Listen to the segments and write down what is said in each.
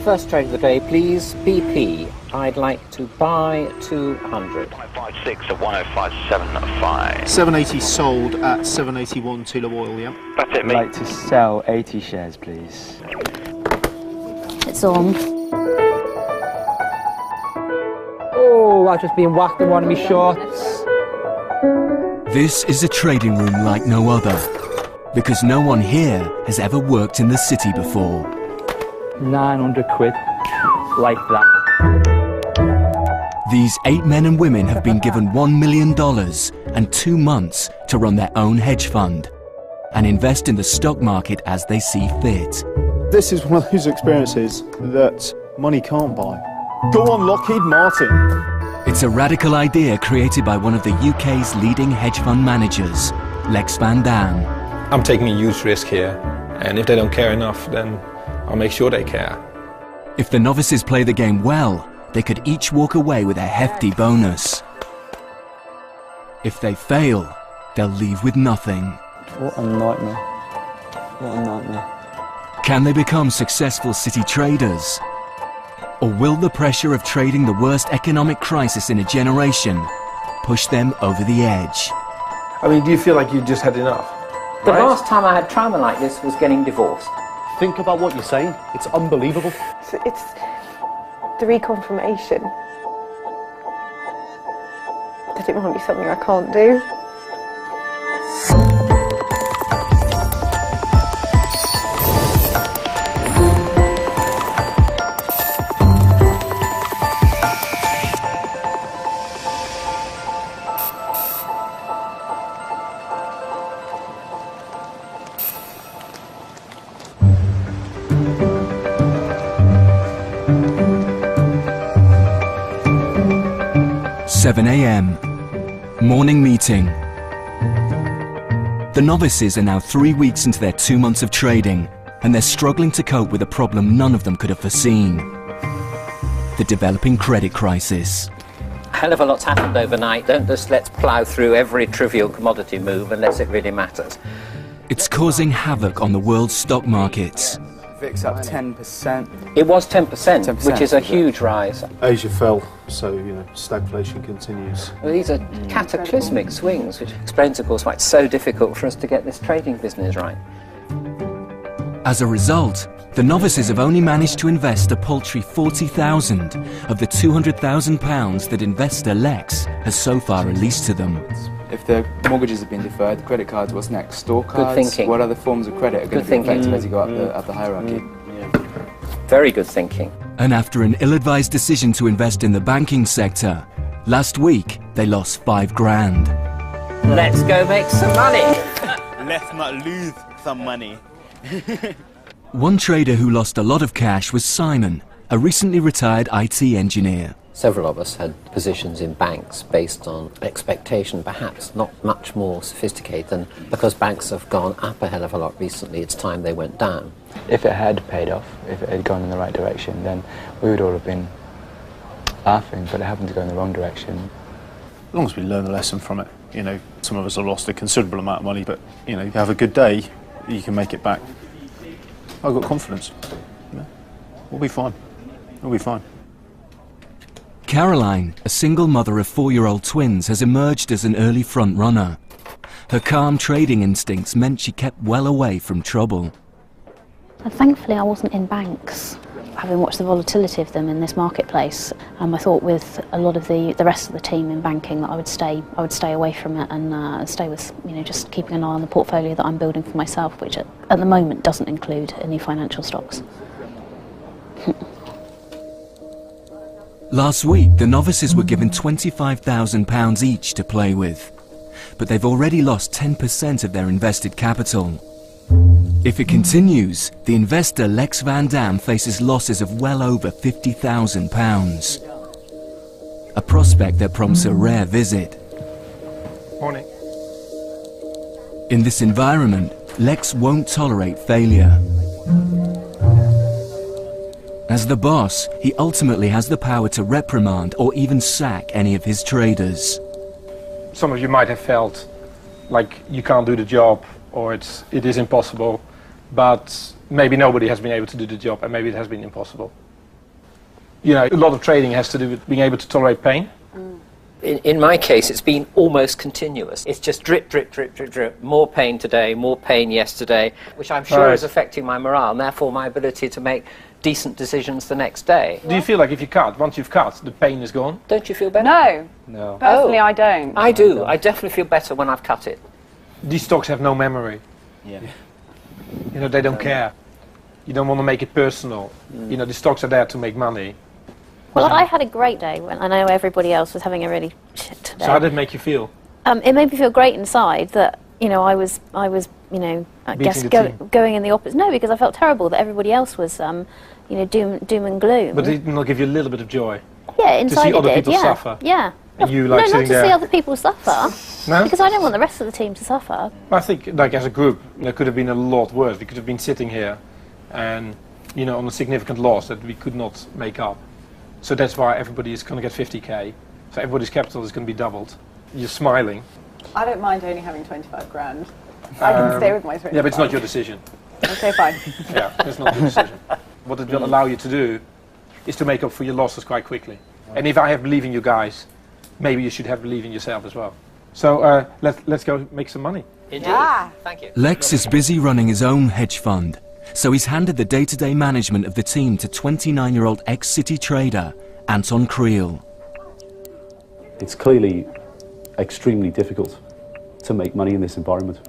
First trade of the day, please. BP. I'd like to buy 200. 156 at 105.75. 780 sold at 781 Tula Oil, yeah? That's it, I'd mate. like to sell 80 shares, please. It's on. Oh, I've just been whacked in one of my shorts. This is a trading room like no other, because no one here has ever worked in the city before. 900 quid, like that. These 8 men and women have been given $1 million and 2 months to run their own hedge fund and invest in the stock market as they see fit. This is one of those experiences that money can't buy. Go on, Lockheed Martin. It's a radical idea created by one of the UK's leading hedge fund managers, Lex Van Dam. I'm taking a huge risk here, and if they don't care enough, then I'll make sure they care. If the novices play the game well, they could each walk away with a hefty bonus. If they fail, they'll leave with nothing. What a nightmare. What a nightmare. Can they become successful city traders? Or will the pressure of trading the worst economic crisis in a generation push them over the edge? I mean, do you feel like you just had enough? The last time I had trauma like this was getting divorced. Think about what you're saying. It's unbelievable. So it's the reconfirmation that it might be something I can't do. 7 a.m. Morning meeting. The novices are now 3 weeks into their 2 months of trading, and they're struggling to cope with a problem none of them could have foreseen: the developing credit crisis. A hell of a lot's happened overnight. Don't just let's plough through every trivial commodity move unless it really matters. It's causing havoc on the world's stock markets. VIX up 10%. It was 10%, 10%, which is a is it? huge rise. Asia fell, so, stagflation continues. Well, these are cataclysmic swings, which explains, of course, why it's so difficult for us to get this trading business right. As a result, the novices have only managed to invest a paltry 40,000 of the £200,000 that investor Lex has so far released to them. If the mortgages have been deferred, credit cards, what's next? Store cards? thinking. What other forms of credit are going Good to be thinking. affected as you go up the hierarchy? Very good thinking. And after an ill-advised decision to invest in the banking sector, last week they lost 5 grand. Let's go make some money. Let's not lose some money. One trader who lost a lot of cash was Simon, a recently retired IT engineer. Several of us had positions in banks based on expectation, perhaps not much more sophisticated than because banks have gone up a hell of a lot recently, it's time they went down. If it had paid off, if it had gone in the right direction, then we would all have been laughing, but it happened to go in the wrong direction. As long as we learn a lesson from it, some of us have lost a considerable amount of money, but, you have a good day, you can make it back. I've got confidence. We'll be fine. We'll be fine. Caroline, a single mother of 4-year-old twins, has emerged as an early front runner. Her calm trading instincts meant she kept well away from trouble. And thankfully I wasn't in banks. Having watched the volatility of them in this marketplace, I thought with a lot of the rest of the team in banking that I would stay away from it and stay with just keeping an eye on the portfolio that I'm building for myself, which at the moment doesn't include any financial stocks. Last week, the novices were given £25,000 each to play with, but they've already lost 10% of their invested capital. If it continues, the investor Lex Van Dam faces losses of well over £50,000. A prospect that prompts a rare visit. Morning. In this environment, Lex won't tolerate failure. As the boss, he ultimately has the power to reprimand or even sack any of his traders. Some of you might have felt like you can't do the job or it is impossible, but maybe nobody has been able to do the job and maybe it has been impossible. You know, a lot of trading has to do with being able to tolerate pain. In my case, it's been almost continuous. It's just drip, drip, drip, drip, drip. More pain today, more pain yesterday, which I'm sure is affecting my morale, and therefore my ability to make decent decisions the next day. Do you feel like if you cut, once you've cut, the pain is gone? Don't you feel better? No. No. Personally, I don't. I do. I definitely feel better when I've cut it. These stocks have no memory. Yeah. You know, they don't care. You don't want to make it personal. You know, the stocks are there to make money. Well, I had a great day when I know everybody else was having a really shit day. So how did it make you feel? It made me feel great inside that, you know, I was, you know, I guess going in the opposite. No, because I felt terrible that everybody else was, you know, doom and gloom. But it will give you a little bit of joy. Yeah, inside to see other it did, people suffer. Yeah. And you like no, sitting not to there. see other people suffer. No? Because I don't want the rest of the team to suffer. I think, like, as a group, there could have been a lot worse. We could have been sitting here and, you know, on a significant loss that we could not make up. So that's why everybody is going to get 50k. So everybody's capital is going to be doubled. You're smiling. I don't mind only having 25 grand. I can stay with my 25. Yeah, but it's not your decision. Okay, fine. Yeah, it's not your decision. What it will allow you to do is to make up for your losses quite quickly. And if I have belief in you guys, maybe you should have belief in yourself as well. So let's go make some money. Indeed. Yeah. Thank you. Lex is busy running his own hedge fund, so he's handed the day-to-day management of the team to 29-year-old ex-City trader Anton Creel. It's clearly extremely difficult to make money in this environment.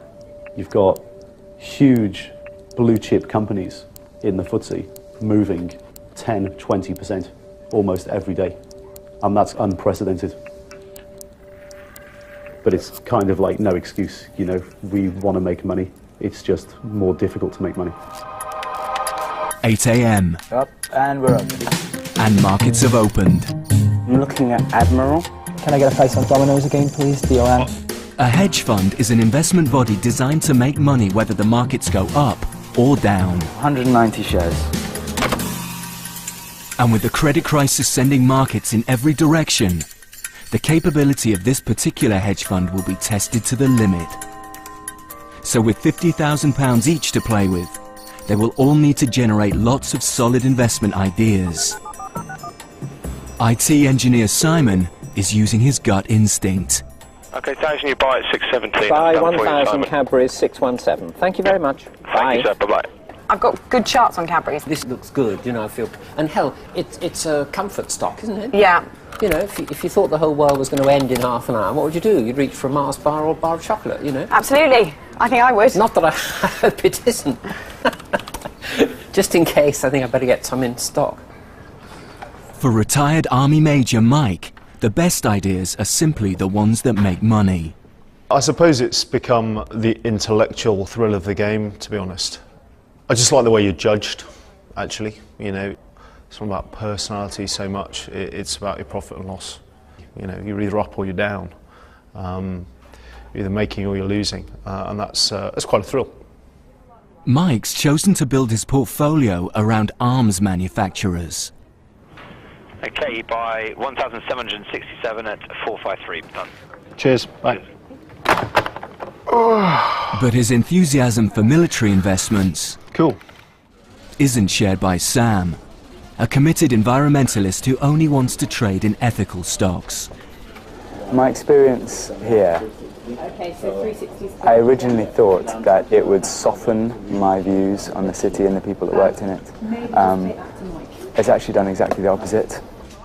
You've got huge blue-chip companies in the FTSE moving 10, 20% almost every day, and that's unprecedented. But it's kind of like no excuse, you know, we want to make money. It's just more difficult to make money. 8 a.m. Up, and we're up. and markets have opened. I'm looking at Admiral. Can I get a price on Domino's again, please, DRM? A hedge fund is an investment body designed to make money whether the markets go up or down. 190 shares. And with the credit crisis sending markets in every direction, the capability of this particular hedge fund will be tested to the limit. So with £50,000 each to play with, they will all need to generate lots of solid investment ideas. IT engineer Simon is using his gut instinct. Okay, 1,000 you buy at 617. Buy 1,000 Cadbury's 617. Thank you very much. Thank you, sir. Bye-bye. I've got good charts on Cadbury's. This looks good, you know, I feel... And hell, it's a comfort stock, isn't it? Yeah. You know, if you thought the whole world was going to end in half an hour, what would you do? You'd reach for a Mars bar or a bar of chocolate, you know? Absolutely. I think I would. Not that I hope it isn't. Just in case, I think I'd better get some in stock. For retired Army Major Mike, the best ideas are simply the ones that make money. I suppose it's become the intellectual thrill of the game, to be honest. I just like the way you're judged, actually. You know, it's not about personality so much, it's about your profit and loss. You know, you're either up or you're down. You're either making or you're losing, and that's quite a thrill. Mike's chosen to build his portfolio around arms manufacturers. Okay, you buy 1,767 at 453. Done. Cheers. Bye. But his enthusiasm for military investments isn't shared by Sam, a committed environmentalist who only wants to trade in ethical stocks. My experience here, I originally thought that it would soften my views on the city and the people that worked in it. It's actually done exactly the opposite.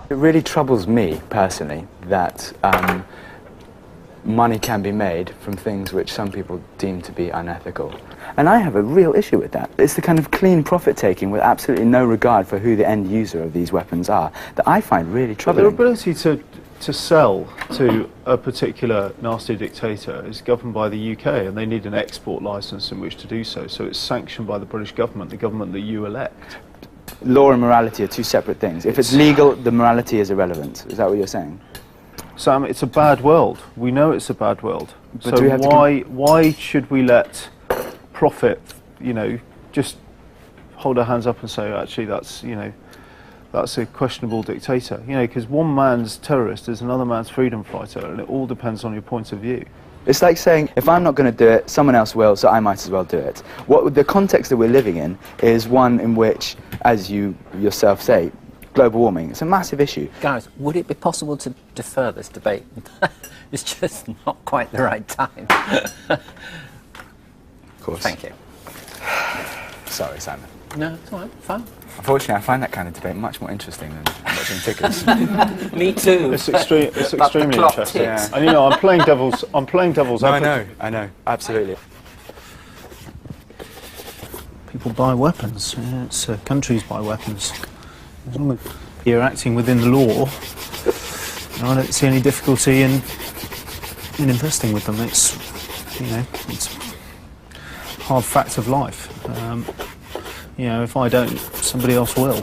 It really troubles me, personally, that money can be made from things which some people deem to be unethical. And I have a real issue with that. It's the kind of clean profit-taking with absolutely no regard for who the end user of these weapons are that I find really troubling. But their ability to sell to a particular nasty dictator is governed by the UK, and they need an export licence in which to do so. So it's sanctioned by the British government, the government that you elect. Law and morality are two separate things. If it's legal, the morality is irrelevant. Is that what you're saying? Sam, it's a bad world. We know it's a bad world. But so why should we let profit, you know, just hold our hands up and say, actually, that's, you know, that's a questionable dictator? You know, because one man's terrorist is another man's freedom fighter, and it all depends on your point of view. It's like saying, if I'm not going to do it, someone else will, so I might as well do it. What the context that we're living in is one in which, as you yourself say, global warming. It's a massive issue. Guys, would it be possible to defer this debate? It's just not quite the right time. Of course. Thank you. Sorry, Simon. No, it's all right, fine. Unfortunately, I find that kind of debate much more interesting than watching tickets. Me too. It's extremely clock interesting. ticks. And you know, I'm playing devil's advocate. I know, absolutely. People buy weapons. It's countries buy weapons. As long as you're acting within the law, I don't see any difficulty in investing with them. It's, you know, it's a hard fact of life. You know, if I don't, somebody else will.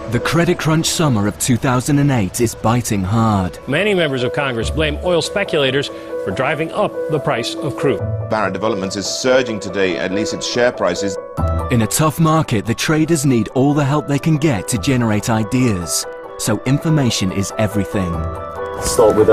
The credit crunch summer of 2008 is biting hard. Many members of Congress blame oil speculators for driving up the price of crude. Barrett Developments is surging today, at least its share prices. In a tough market, the traders need all the help they can get to generate ideas. So information is everything. Start with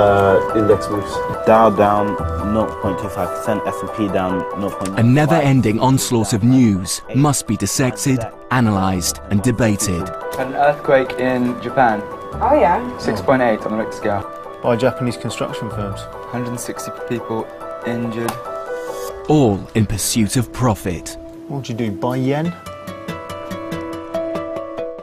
index moves. Dow down 0.25%, S&P down 0.95%. A never-ending onslaught of news must be dissected, analysed and debated. An earthquake in Japan. Oh yeah. 6.8 on the Richter scale. By Japanese construction firms. 160 people injured. All in pursuit of profit. What do you do, buy yen?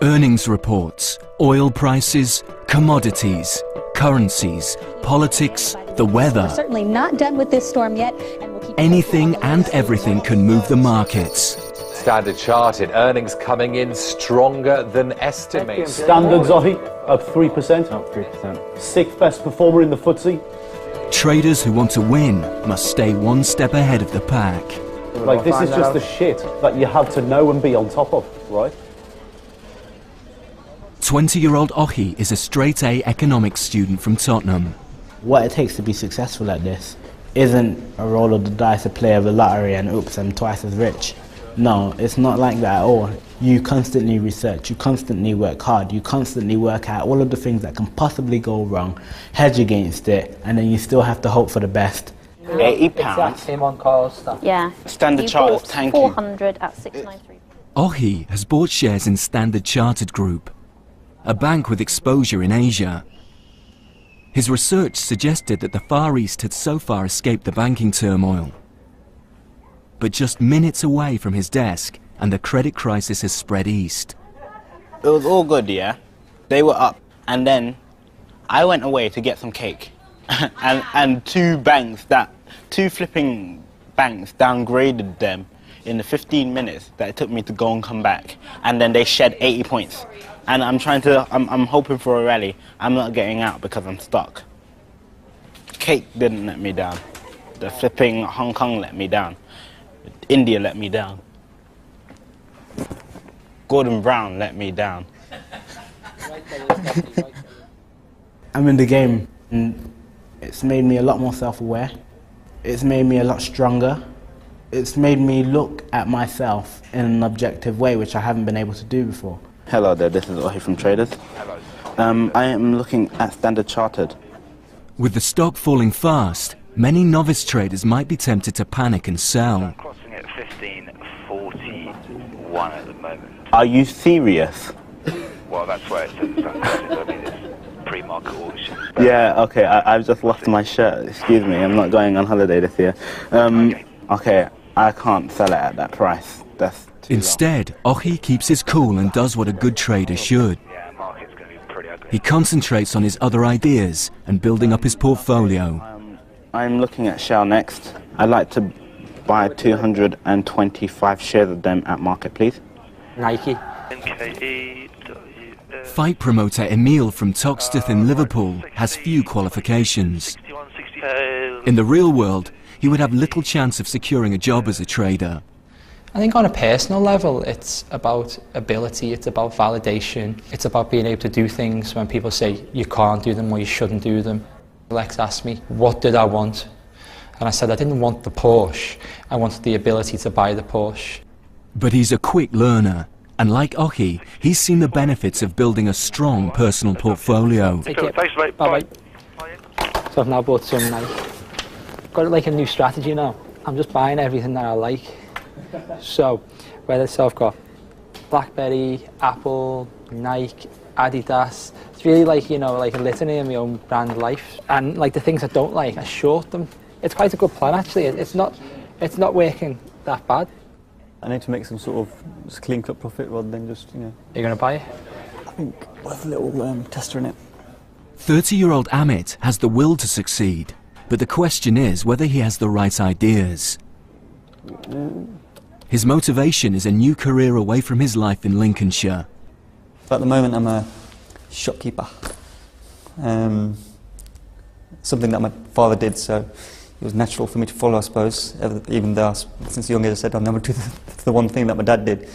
Earnings reports, oil prices, commodities, currencies, politics, the weather. We're certainly not done with this storm yet. And we'll keep anything and everything can move the markets. Standard Chartered earnings coming in stronger than estimated. Standard Zohi up 3%. Up 3%. Sixth best performer in the FTSE. Traders who want to win must stay one step ahead of the pack. Like, this is just the shit that you have to know and be on top of, right? 20-year-old Ohi is a straight-A economics student from Tottenham. What it takes to be successful at this isn't a roll of the dice, a play of the lottery and oops, I'm twice as rich. No, it's not like that at all. You constantly research, you constantly work hard, you constantly work out all of the things that can possibly go wrong, hedge against it, and then you still have to hope for the best. £80. Him on Carl's stuff. Yeah. Standard Chartered, thank you. 400 at 693. Ohi has bought shares in Standard Chartered Group, a bank with exposure in Asia. His research suggested that the Far East had so far escaped the banking turmoil. But just minutes away from his desk, and the credit crisis has spread east. It was all good, yeah? They were up, and then I went away to get some cake. and two flipping banks downgraded them in the 15 minutes that it took me to go and come back. And then they shed 80 points. And I'm hoping for a rally. I'm not getting out because I'm stuck. Cake didn't let me down. The flipping Hong Kong let me down. India let me down. Gordon Brown let me down. I'm in the game, and it's made me a lot more self-aware. It's made me a lot stronger. It's made me look at myself in an objective way, which I haven't been able to do before. Hello there, this is Ohi from Traders. I am looking at Standard Chartered. With the stock falling fast, many novice traders might be tempted to panic and sell. Crossing at 15.41 at the moment. Are you serious? Well, that's where it says it's uncrossing. I mean, it's pre-market auction. Yeah, okay, I've just lost my shirt. Excuse me, I'm not going on holiday this year. Okay, I can't sell it at that price. That's too Instead, Ohi keeps his cool and does what a good trader should. He concentrates on his other ideas and building up his portfolio. I'm looking at Shell next. I'd like to buy 225 shares of them at market, please. Nike. Fight promoter Emil from Toxteth in Liverpool has few qualifications. In the real world, he would have little chance of securing a job as a trader. I think on a personal level, it's about ability, it's about validation, it's about being able to do things when people say you can't do them or you shouldn't do them. Lex asked me, what did I want? And I said I didn't want the Porsche, I wanted the ability to buy the Porsche. But he's a quick learner, and like Ohi, he's seen the benefits of building a strong personal portfolio. Take care. Thanks, mate. Bye-bye. So I've now bought some, got like a new strategy now. I'm just buying everything that I like. So, whether it's I've got BlackBerry, Apple, Nike, Adidas, it's really like, you know, like a litany of my own brand life. And like the things I don't like, I short them. It's quite a good plan actually. It's not working that bad. I need to make some sort of just clean cut profit rather than just, you know. Are you going to buy it? I think we'll have a little tester in it. 30-year-old Amit has the will to succeed, but the question is whether he has the right ideas. His motivation is a new career away from his life in Lincolnshire. At the moment I'm a shopkeeper. Something that my father did, so it was natural for me to follow, I suppose, even though since a young age I said I'll never do the one thing that my dad did.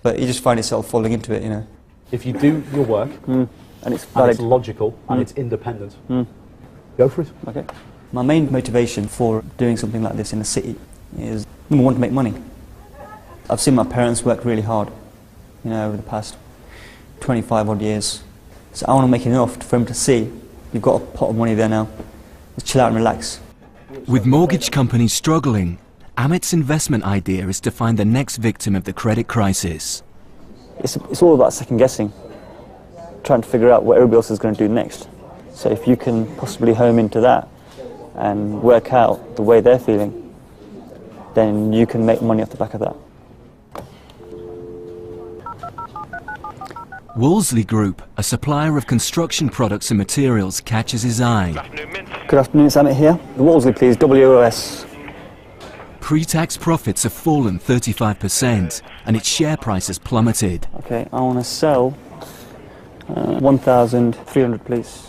But you just find yourself falling into it, you know. If you do your work, and it's valid, and it's logical, and it's independent, go for it. Okay. My main motivation for doing something like this in the city is, number one, to make money. I've seen my parents work really hard, you know, over the past 25 odd years. So I want to make enough for them to see, you've got a pot of money there now, just chill out and relax. With mortgage companies struggling, Amit's investment idea is to find the next victim of the credit crisis. It's all about second guessing, trying to figure out what everybody else is going to do next. So if you can possibly home into that and work out the way they're feeling, then you can make money off the back of that. Wolseley Group, a supplier of construction products and materials, catches his eye. Good afternoon, it's Amit here. The Wolseley, please, WOS. Pre-tax profits have fallen 35% and its share price has plummeted. Okay, I want to sell 1,300, please.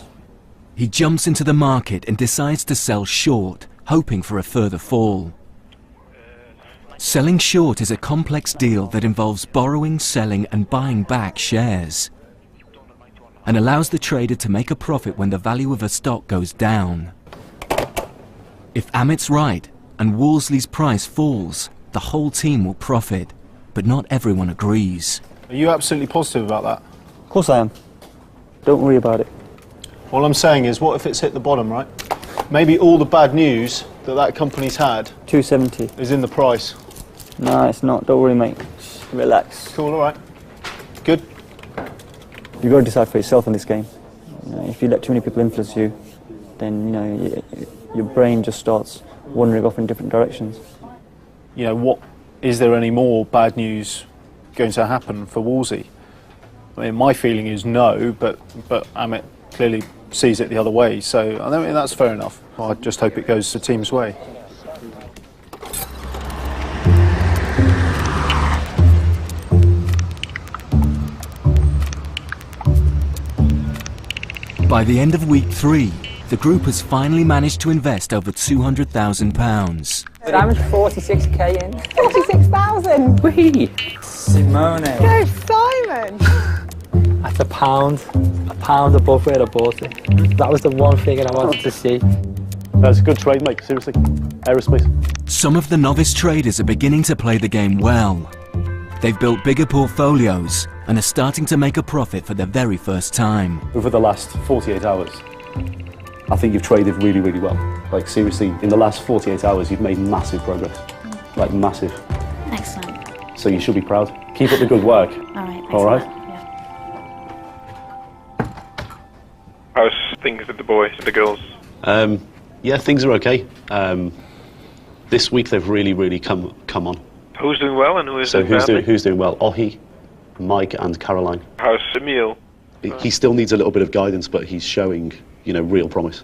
He jumps into the market and decides to sell short, hoping for a further fall. Selling short is a complex deal that involves borrowing, selling and buying back shares, and allows the trader to make a profit when the value of a stock goes down. If Amit's right and Wolseley's price falls, the whole team will profit, but not everyone agrees. Are you absolutely positive about that? Of course I am. Don't worry about it. All I'm saying is, what if it's hit the bottom, right? Maybe all the bad news that company's had 270 is in the price. No, it's not. Don't worry, mate. Just relax. Cool, all right. Good. You've got to decide for yourself in this game. You know, if you let too many people influence you, then, you know, your brain just starts wandering off in different directions. You know, is there any more bad news going to happen for Wolsey? I mean, my feeling is no, but Amit clearly sees it the other way, so I think that's fair enough. I just hope it goes the team's way. By the end of week 3, the group has finally managed to invest over £200,000. Simon's 46k in. 46,000! Whee! Simone! Go Simon! That's a pound above where I bought it. That was the one figure I wanted to see. That's a good trade, mate, seriously. Aerospace. Some of the novice traders are beginning to play the game well. They've built bigger portfolios and are starting to make a profit for the very first time. Over the last 48 hours, I think you've traded really, really well. Like, seriously, in the last 48 hours, you've made massive progress. Like, massive. Excellent. So you should be proud. Keep up the good work. All right. How's things with the boys, with the girls? Yeah, things are okay. This week they've really come on. Who's doing well and who's doing badly? Who's doing well? Ohi, Mike and Caroline. How's Emil? He still needs a little bit of guidance, but he's showing, you know, real promise.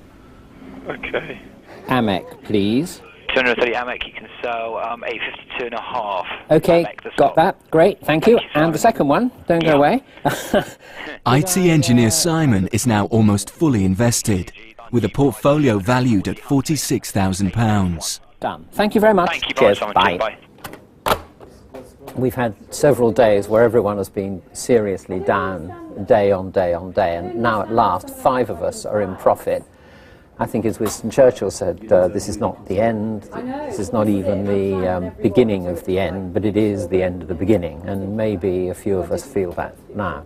Okay. Amek, please. 230 Amek, you can sell 852.5. Okay, got that. Great, thank you. And the second one, don't go away. IT engineer Simon is now almost fully invested, with a portfolio valued at £46,000. Done. Thank you very much. Thank you. Cheers. Simon. Bye. Bye. We've had several days where everyone has been seriously down, day on day on day, and now at last 5 of us are in profit. I think, as Winston Churchill said, this is not the end, this is not even the beginning of the end, but it is the end of the beginning, and maybe a few of us feel that now.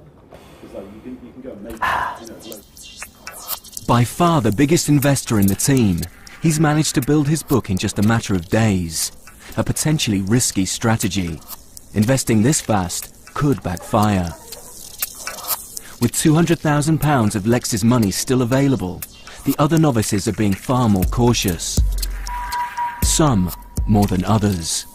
By far the biggest investor in the team, He's managed to build his book in just a matter of days. A potentially risky strategy. Investing this fast could backfire. With £200,000 of Lex's money still available, the other novices are being far more cautious. Some more than others.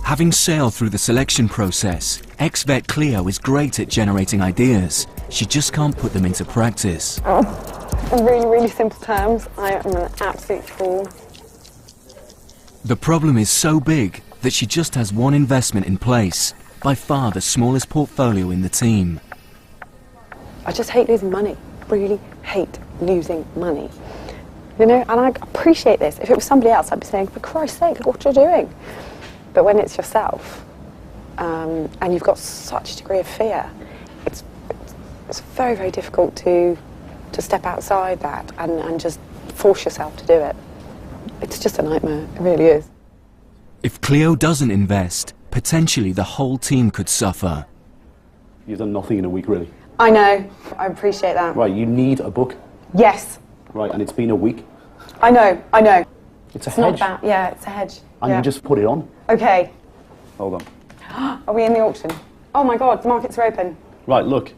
Having sailed through the selection process, ex-vet Cleo is great at generating ideas. She just can't put them into practice. In really, really simple terms, I am an absolute fool. The problem is so big that she just has one investment in place, by far the smallest portfolio in the team. I just hate losing money. Really hate losing money. You know, and I appreciate this. If it was somebody else, I'd be saying, for Christ's sake, what are you doing? But when it's yourself, and you've got such a degree of fear, it's very, very difficult to step outside that and just force yourself to do it. It's just a nightmare, it really is. If Cleo doesn't invest, potentially the whole team could suffer. You've done nothing in a week, really. I know, I appreciate that. Right, you need a book. Yes. Right, and it's been a week. I know, I know. It's a It's hedge. not about, yeah, it's a hedge. And yeah. you just put it on. Okay. Hold on. Are we in the auction? Oh my God, the markets are open. Right, look.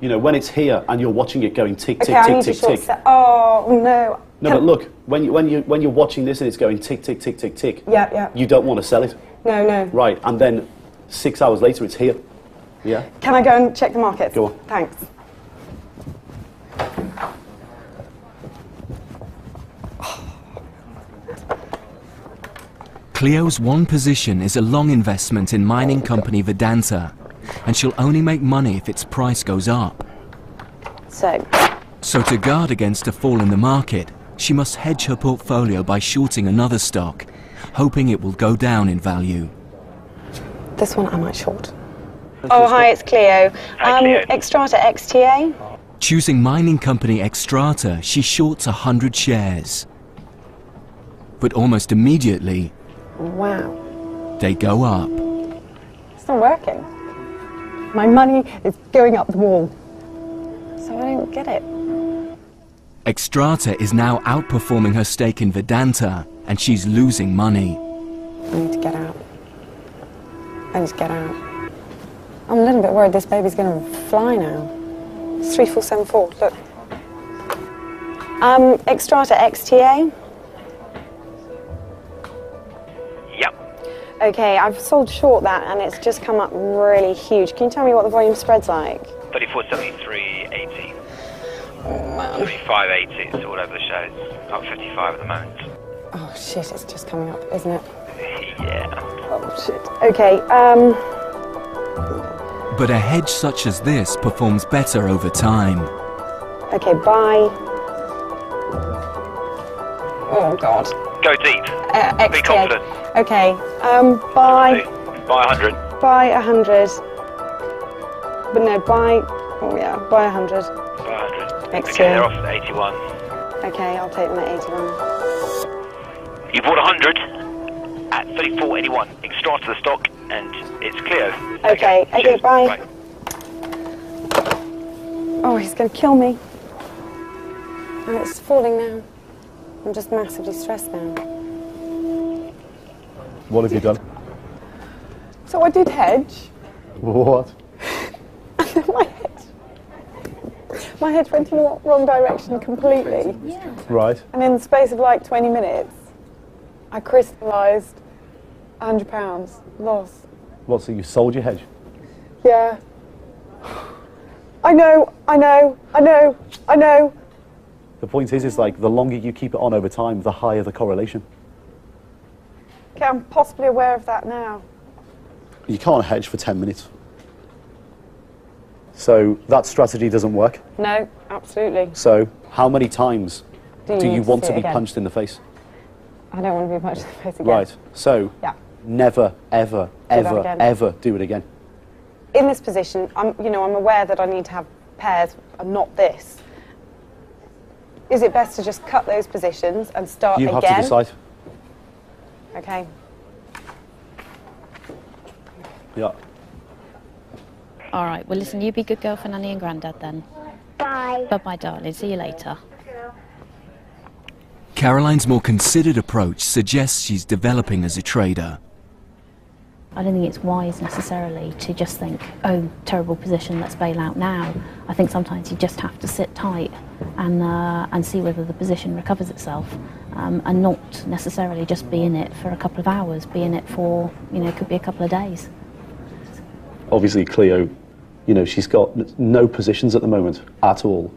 You know, when it's here and you're watching it going tick, Okay, tick, I tick, need tick, to short tick. set. Oh no. No, but look, when you're watching this and it's going tick, tick, tick, tick, tick. Yeah, yeah. You don't want to sell it. No, no. Right, and then 6 hours later it's here. Yeah? Can I go and check the markets? Go on. Thanks. Cleo's one position is a long investment in mining company Vedanta, and she'll only make money if its price goes up. So to guard against a fall in the market, she must hedge her portfolio by shorting another stock, hoping it will go down in value. This one I might short. Oh, hi, it's Cleo. Extrata XTA. Choosing mining company Extrata, she shorts 100 shares. But almost immediately, Wow. they go up. It's not working. My money is going up the wall. So I don't get it. Extrata is now outperforming her stake in Vedanta, and she's losing money. I need to get out. I need to get out. I'm a little bit worried this baby's going to fly now. It's 3474, look. Extrata XTA. Yep. Okay, I've sold short that and it's just come up really huge. Can you tell me what the volume spread's like? 3473.80. 35.80 or whatever the shows. Up 55 at the moment. Oh shit, it's just coming up, isn't it? Yeah. Oh shit. Okay, But a hedge such as this performs better over time. okay, bye. Oh god. Go deep. Be XTA. confident. Okay, buy. Buy 100. Buy 100. But no, buy. Oh yeah, buy 100. Buy 100. XTA. Okay, they're off at 81. Okay, I'll take them at 81. You bought 100 at 34.81. Extract the stock and it's Cleo. Okay, okay, bye. Bye. Oh, he's going to kill me. And it's falling now. I'm just massively stressed now. What have you done? So I did hedge. What? My hedge went in the wrong direction completely. Right. And in the space of like 20 minutes, I crystallised £100 loss. What, so you sold your hedge? Yeah. I know. The point is like, the longer you keep it on over time, the higher the correlation. Okay, I'm possibly aware of that now. You can't hedge for 10 minutes. So that strategy doesn't work. No, absolutely. So how many times Do do you you need to want see to it be again? punched in the face? I don't want to be punched in the face again. Right. So Yeah. never, ever, that ever, again. ever do it again. In this position, I'm aware that I need to have pairs and not this. Is it best to just cut those positions and start You again? have to decide. Okay. Yeah. All right, well, listen, you be good girl for Nanny and Grandad then. Bye. Bye-bye, darling. See you later. Caroline's more considered approach suggests she's developing as a trader. I don't think it's wise necessarily to just think, oh, terrible position, let's bail out now. I think sometimes you just have to sit tight and see whether the position recovers itself, and not necessarily just be in it for a couple of hours, be in it for, it could be a couple of days. Obviously, Cleo, she's got no positions at the moment at all,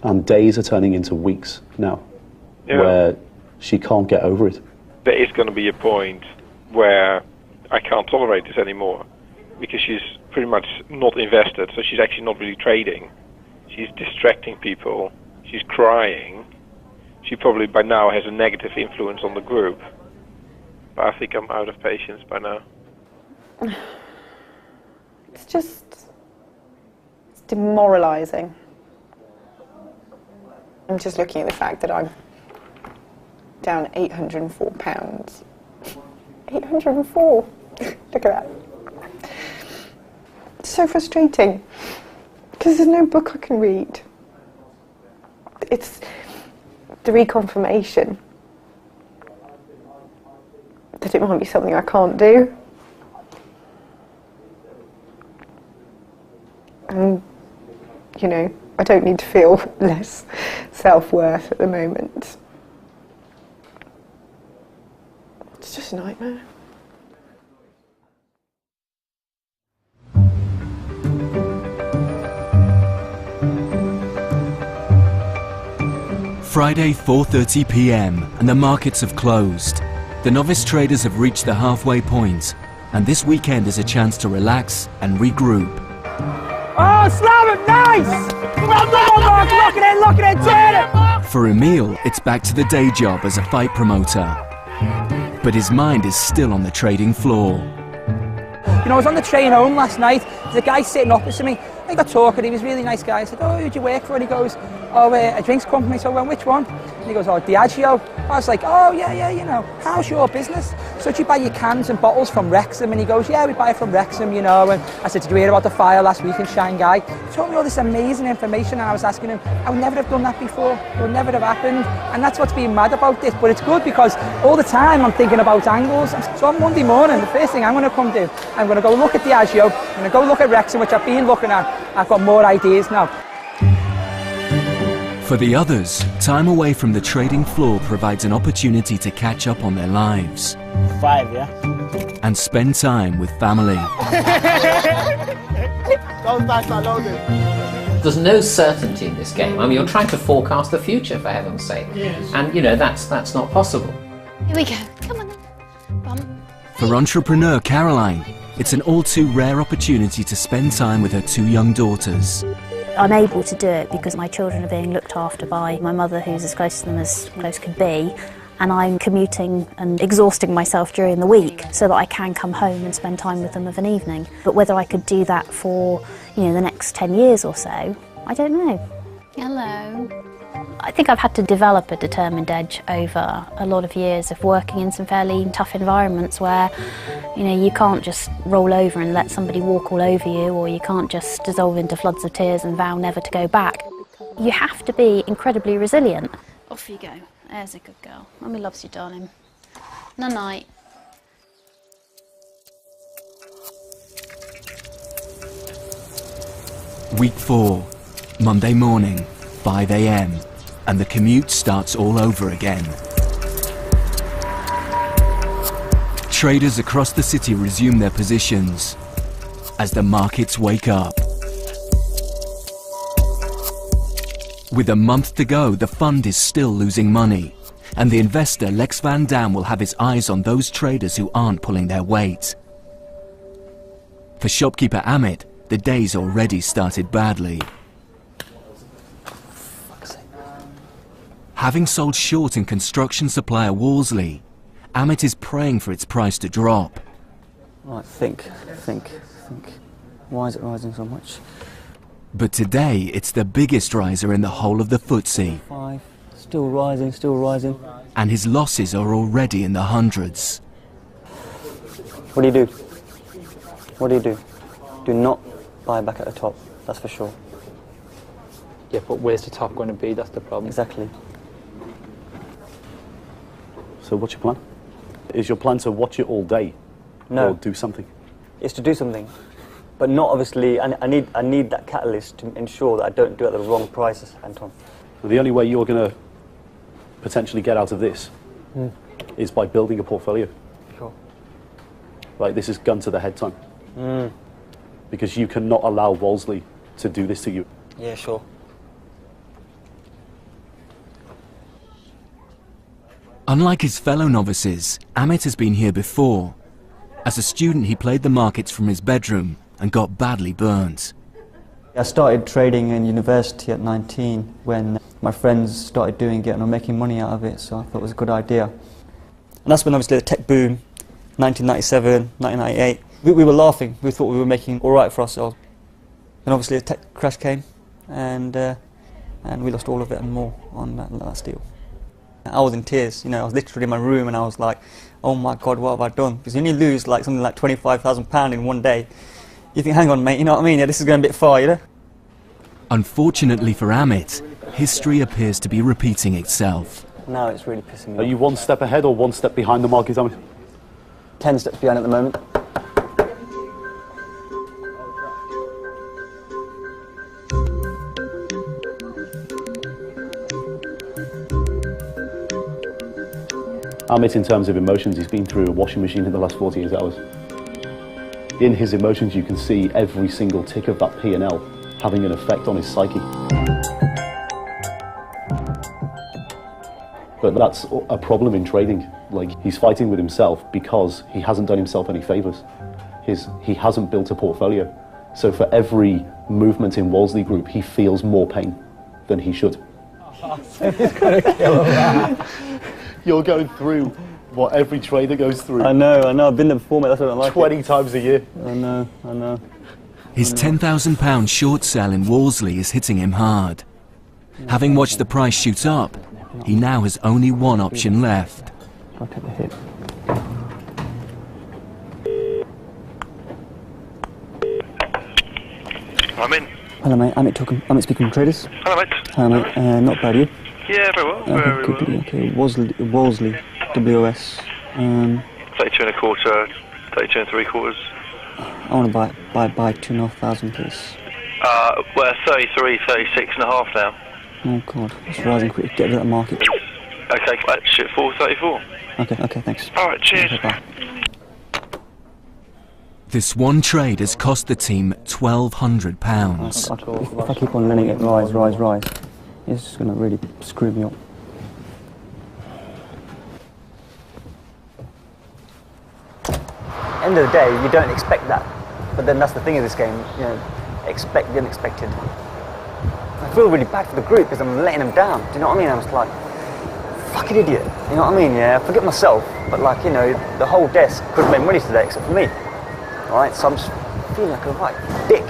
and days are turning into weeks now, where she can't get over it. There is going to be a point where I can't tolerate this anymore, because she's pretty much not invested, so she's actually not really trading. She's distracting people, she's crying. She probably by now has a negative influence on the group. But I think I'm out of patience by now. It's demoralising. I'm just looking at the fact that I'm down £804. 804. Look at that. It's so frustrating because there's no book I can read. It's the reconfirmation that it might be something I can't do. And, I don't need to feel less self-worth at the moment. It's just a nightmare. Friday, 4:30 p.m. and the markets have closed. The novice traders have reached the halfway point, and this weekend is a chance to relax and regroup. Oh, slam it, nice! Look at it, turn it! For Emil, it's back to the day job as a fight promoter. But his mind is still on the trading floor. I was on the train home last night. There's a guy sitting opposite me. I got talking, he was a really nice guy. I said, oh, who'd you work for? And he goes, oh, a drinks company. So I went, which one? And he goes, oh, Diageo. I was like, oh, yeah, how's your business? So do you buy your cans and bottles from Wrexham? And he goes, yeah, we buy it from Wrexham, And I said, did you hear about the fire last week in Shanghai? He told me all this amazing information, and I was asking him, I would never have done that before. It would never have happened. And that's what's being mad about this. But it's good because all the time I'm thinking about angles. So on Monday morning, the first thing I'm going to come do, I'm going to go look at Diageo, I'm going to go look at Wrexham, which I've been looking at. I've got more ideas now. For the others, time away from the trading floor provides an opportunity to catch up on their lives. 5, yeah? And spend time with family. There's no certainty in this game. I mean, you're trying to forecast the future, for heaven's sake. Yes. And, that's not possible. Here we go. Come on then. Bum. For entrepreneur Caroline, it's an all too rare opportunity to spend time with her 2 young daughters. I'm able to do it because my children are being looked after by my mother, who's as close to them as close could be, and I'm commuting and exhausting myself during the week so that I can come home and spend time with them of an evening. But whether I could do that for, the next 10 years or so, I don't know. Hello. I think I've had to develop a determined edge over a lot of years of working in some fairly tough environments where, you can't just roll over and let somebody walk all over you, or you can't just dissolve into floods of tears and vow never to go back. You have to be incredibly resilient. Off you go. There's a good girl. Mummy loves you, darling. Night-night. Week 4, Monday morning, 5 a.m, and the commute starts all over again. Traders across the city resume their positions as the markets wake up. With a month to go, the fund is still losing money, and the investor Lex Van Dam will have his eyes on those traders who aren't pulling their weight. For shopkeeper Amit, the day's already started badly. Having sold short in construction supplier Wolseley, Amit is praying for its price to drop. Right, think. Why is it rising so much? But today, it's the biggest riser in the whole of the FTSE. 5, still rising. And his losses are already in the hundreds. What do you do? Do not buy back at the top, that's for sure. Yeah, but where's the top going to be? That's the problem. Exactly. So what's your plan? Is your plan to watch it all day? No. Or do something? It's to do something, but not obviously. I need that catalyst to ensure that I don't do it at the wrong prices, Anton. Well, the only way you're going to potentially get out of this is by building a portfolio. Sure. Like, this is gun to the head time. Because you cannot allow Wolseley to do this to you. Yeah, sure. Unlike his fellow novices, Amit has been here before. As a student, he played the markets from his bedroom and got badly burnt. I started trading in university at 19 when my friends started doing it and were making money out of it, so I thought it was a good idea. And that's when obviously the tech boom, 1997, 1998, we were laughing. We thought we were making all right for ourselves. And obviously the tech crash came, and we lost all of it and more on that last deal. I was in tears, you know, I was literally in my room and I was like, oh my God, what have I done? Because when you lose like something like £25,000 in one day, you think, hang on mate, you know what I mean? Yeah, this is going a bit far, you know? Unfortunately for Amit, history appears to be repeating itself. Now it's really pissing me off. Are you one step ahead or one step behind the market, Amit? 10 steps behind at the moment. Amit, in terms of emotions, he's been through a washing machine in the last 48 hours. In his emotions, you can see every single tick of that P&L having an effect on his psyche. But that's a problem in trading. Like, he's fighting with himself because he hasn't done himself any favours. He hasn't built a portfolio. So for every movement in Wolseley Group, he feels more pain than he should. He's gonna kill him. You're going through what every trader goes through. I know, I've been there before, mate, that's what I like 20 times a year. I know. His £10,000 short sell in Wolseley is hitting him hard. Having watched the price shoot up, he now has only one option left. I'll take the hit. I'm in. Hello mate, Amit speaking from Traders. Hello mate. Hello mate, not bad, you? Yeah, very well. Very well. Okay, Wolseley, WOS. 32 and a quarter, 32 and 3/4. I want to buy 2,500, please. We're 33, 36 and a half now. Oh God, it's rising quick. Get rid of the market. Okay, let's shit 434. Okay, thanks. All right, cheers. Okay, bye. This one trade has cost the team £1,200. If I keep on letting it rise, it's just going to really screw me up. End of the day, you don't expect that. But then that's the thing of this game, you know, expect the unexpected. I feel really bad for the group because I'm letting them down. Do you know what I mean? I'm just like, fucking idiot. You know what I mean? Yeah, forget myself. But like, you know, the whole desk could have made money today except for me. Alright, so I'm just feeling like a right dick.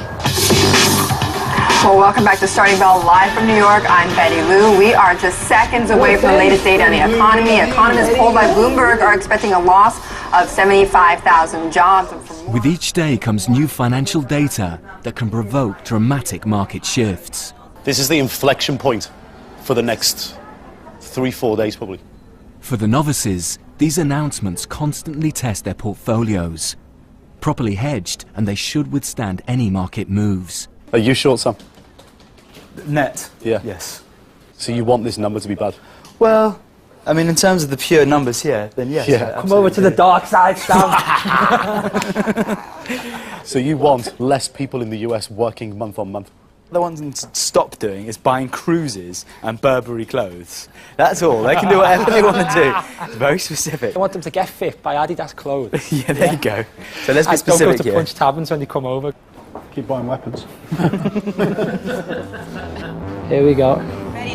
Well, welcome back to Starting Bell live from New York. I'm Betty Lou. We are just seconds away from the latest data on the economy. Economists polled by Bloomberg are expecting a loss of 75,000 jobs. With each day comes new financial data that can provoke dramatic market shifts. This is the inflection point for the next 3-4 days, probably. For the novices, these announcements constantly test their portfolios. Properly hedged, and they should withstand any market moves. Are you short, Sam? Net? Yeah. Yes. So you want this number to be bad? Well, I mean, in terms of the pure numbers here, then yes. Yeah. Come over to the dark side, Sam. So you want less people in the US working month on month? The ones to stop doing is buying cruises and Burberry clothes. That's all. They can do whatever they want to do. It's very specific. I want them to get fit by Adidas clothes. Yeah, there you go. So let's be specific don't go to here. Punch Taverns when they come over. Keep buying weapons. Here we go.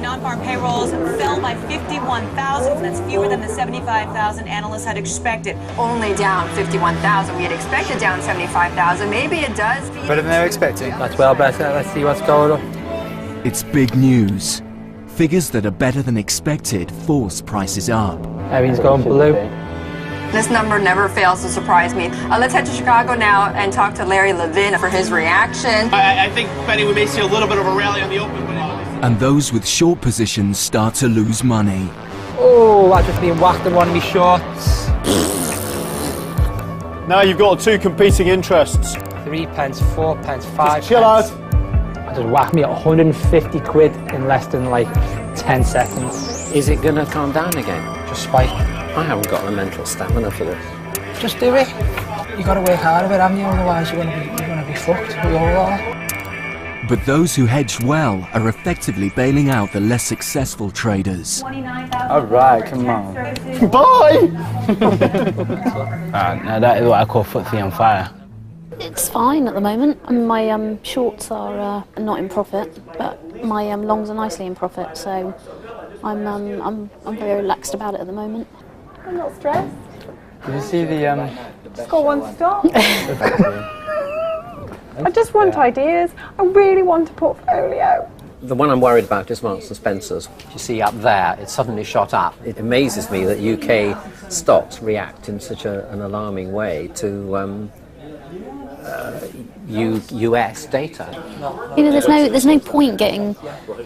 Non-farm payrolls fell by 51,000. That's fewer than the 75,000 analysts had expected. Only down 51,000. We had expected down 75,000. Maybe it does. Better than they were expecting. That's well better. Let's see what's going on. It's big news. Figures that are better than expected force prices up. Everything's going blue. This number never fails to surprise me. Let's head to Chicago now and talk to Larry Levin for his reaction. I think, Betty, we may see a little bit of a rally on the open. And those with short positions start to lose money. Oh, Oh, I've just been whacked in one of my shorts. Now you've got two competing interests. 3 pence, 4 pence, 5 Just chill pence. out. I just whacked me 150 quid in less than like 10 seconds. Is it going to calm down again? Just spike. I haven't got the mental stamina for this. Just do it. You got to work hard at it, haven't you? Otherwise you're gonna be fucked. We all are. But those who hedged well are effectively bailing out the less successful traders. All right, come on. Bye! Now that is what I call footsie on fire. It's fine at the moment. My shorts are not in profit, but my longs are nicely in profit. So I'm very relaxed about it at the moment. I'm not stressed. Did you see the Just got one stop. I just want ideas. I really want a portfolio. The one I'm worried about is Marks and Spencer's. You see up there, it suddenly shot up. It amazes me that UK stocks react in such an alarming way to US data. You know, there's no point getting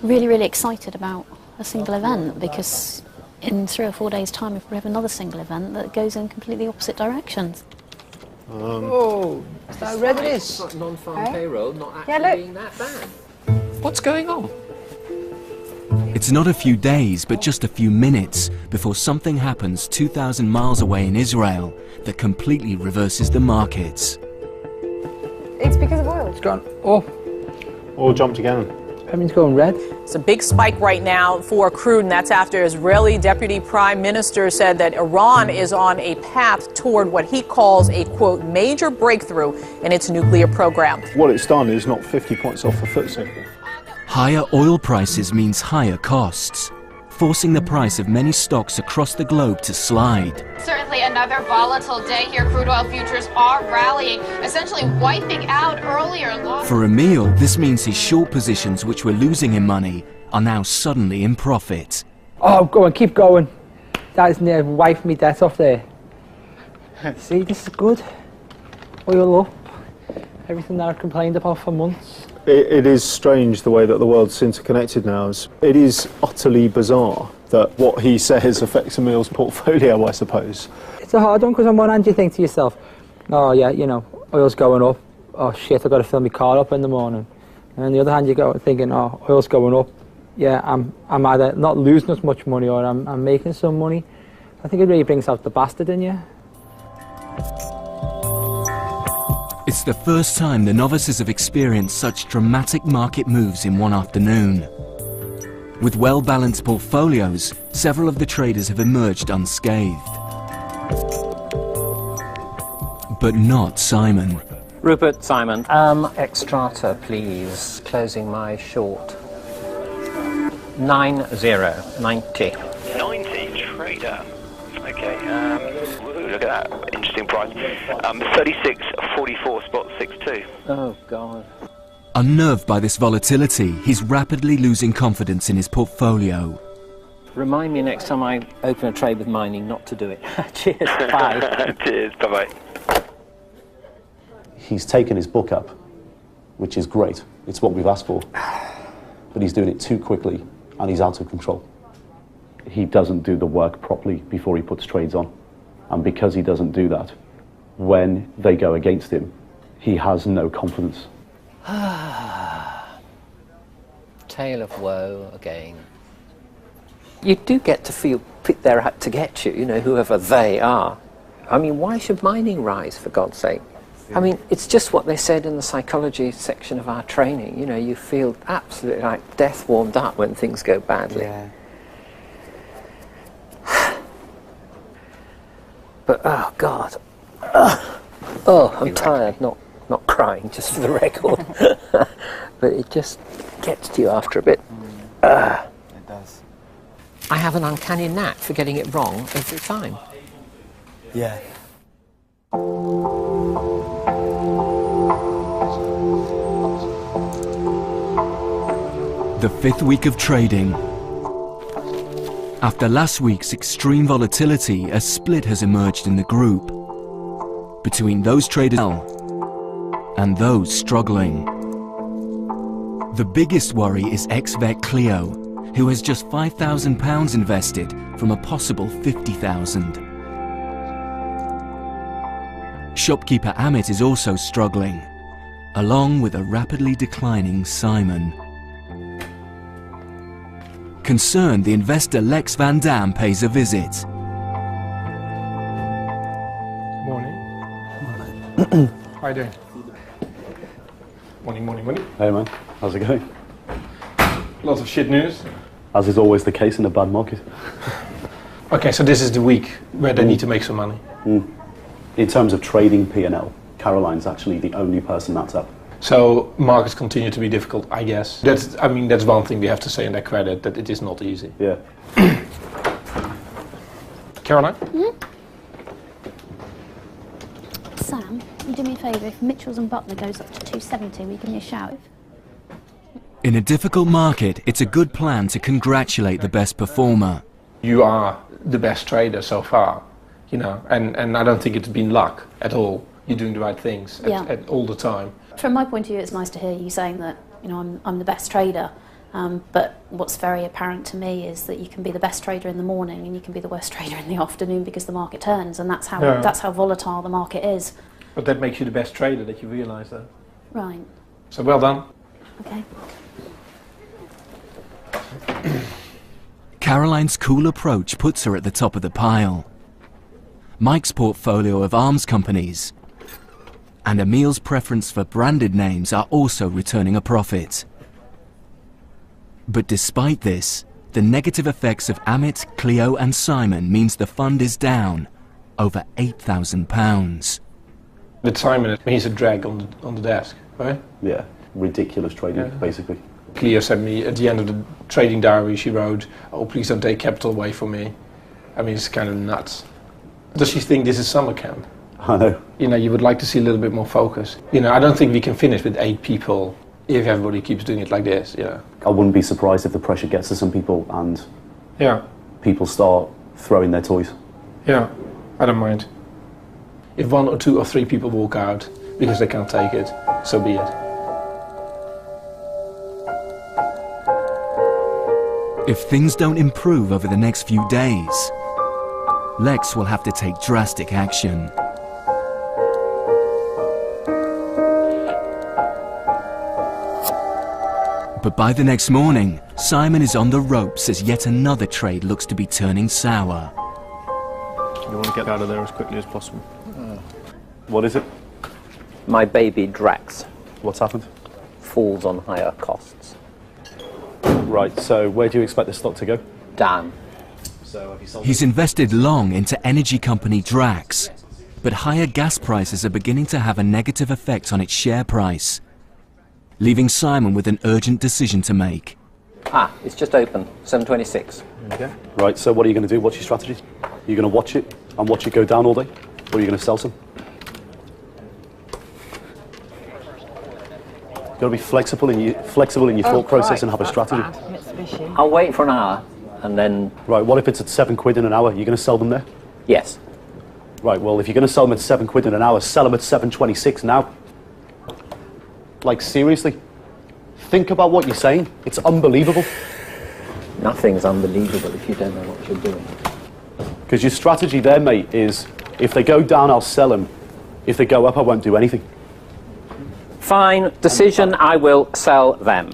really excited about a single event, because in 3 or 4 days' time, if we have another single event that goes in completely opposite directions. Oh, is that how red it is? Non-farm payroll not actually being that bad. What's going on? It's not a few days, but just a few minutes before something happens 2,000 miles away in Israel that completely reverses the markets. It's because of oil. It's gone. Oh. Or jumped again. Everything's going red. It's a big spike right now for crude, and that's after Israeli Deputy Prime Minister said that Iran is on a path toward what he calls a, quote, major breakthrough in its nuclear program. What it's done is knocked 50 points off the FTSE. Higher oil prices means higher costs, forcing the price of many stocks across the globe to slide. Certainly another volatile day here. Crude oil futures are rallying, essentially wiping out earlier losses. For Emil, this means his short positions, which were losing him money, are now suddenly in profit. Oh, go on, keep going. That is near wiped me debt off there. See, this is good. Oil up. Everything that I complained about for months. It is strange the way that the world's interconnected now. It is utterly bizarre that what he says affects Emil's portfolio, I suppose. It's a hard one, because on one hand you think to yourself, oh yeah, you know, oil's going up. Oh shit, I've got to fill my car up in the morning. And on the other hand you go thinking, oh, oil's going up. Yeah, I'm either not losing as much money or I'm making some money. I think it really brings out the bastard in you. It's the first time the novices have experienced such dramatic market moves in one afternoon. With well-balanced portfolios, several of the traders have emerged unscathed. But not Simon. Rupert, Simon. Extrata, please. Closing my short. 90. 90 trader. Okay, look at that. Interesting price. 36.44 spot 62. Oh, God. Unnerved by this volatility, he's rapidly losing confidence in his portfolio. Remind me next time I open a trade with mining not to do it. Cheers, bye. Cheers, bye-bye. He's taken his book up, which is great. It's what we've asked for. But he's doing it too quickly, and he's out of control. He doesn't do the work properly before he puts trades on. And because he doesn't do that, when they go against him, he has no confidence. Tale of woe again. You do get to feel they're out to get you, you know, whoever they are. I mean, why should mining rise, for God's sake? I mean, it's just what they said in the psychology section of our training. You know, you feel absolutely like death warmed up when things go badly. Yeah. But, oh, God. Oh, I'm tired, not crying, just for the record. But it just gets to you after a bit. It does. I have an uncanny knack for getting it wrong every time. Yeah. The fifth week of trading. After last week's extreme volatility, a split has emerged in the group between those traders and those struggling. The biggest worry is ex-vet Cleo, who has just £5,000 invested from a possible 50,000. Shopkeeper Amit is also struggling, along with a rapidly declining Simon. Concerned, the investor Lex Van Dam pays a visit. Morning. How are you doing? Morning, morning, morning. Hey man, how's it going? Lots of shit news. As is always the case in a bad market. Okay, so this is the week where they need to make some money. In terms of trading P&L, Caroline's actually the only person that's up. So markets continue to be difficult, I guess. That's one thing we have to say in their credit, that it is not easy. Yeah. Caroline? Sam, you do me a favour, if Mitchells and Butler goes up to 270, will you give me a shout? In a difficult market, it's a good plan to congratulate the best performer. You are the best trader so far, you know, and I don't think it's been luck at all. You're doing the right things at all the time. From my point of view, it's nice to hear you saying that, you know, I'm the best trader. But what's very apparent to me is that you can be the best trader in the morning and you can be the worst trader in the afternoon because the market turns, and that's how volatile the market is. But that makes you the best trader, that you realise that. Right. So well done. Okay. Caroline's cool approach puts her at the top of the pile. Mike's portfolio of arms companies and Emil's preference for branded names are also returning a profit. But despite this, the negative effects of Amit, Cleo and Simon means the fund is down over £8,000. With Simon, he's a drag on the desk, right? Yeah, ridiculous trading, basically. Cleo sent me, at the end of the trading diary, she wrote, "Oh, please don't take capital away from me." I mean, it's kind of nuts. Does she think this is summer camp? I know. You know, you would like to see a little bit more focus. You know, I don't think we can finish with 8 people if everybody keeps doing it like this, you know. I wouldn't be surprised if the pressure gets to some people and people start throwing their toys. Yeah, I don't mind. If 1 or 2 or 3 people walk out because they can't take it, so be it. If things don't improve over the next few days, Lex will have to take drastic action. But by the next morning, Simon is on the ropes as yet another trade looks to be turning sour. You want to get out of there as quickly as possible. What is it? My baby Drax. What's happened? Falls on higher costs. Right, so where do you expect the stock to go? Down. So have you sold He's invested long into energy company Drax, but higher gas prices are beginning to have a negative effect on its share price, leaving Simon with an urgent decision to make. It's just open, 7:26. Okay. Right, so what are you going to do? What's your strategy? Are you going to watch it and watch it go down all day? Or are you going to sell some? You've got to be flexible in your thought process and have a strategy. I'll wait for an hour and then... Right, what if it's at £7 in an hour? You're going to sell them there? Yes. Right, well, if you're going to sell them at £7 in an hour, sell them at 7.26 now. Like, seriously? Think about what you're saying. It's unbelievable. Nothing's unbelievable if you don't know what you're doing. Because your strategy there, mate, is if they go down, I'll sell them. If they go up, I won't do anything. Fine. Decision, I will sell them.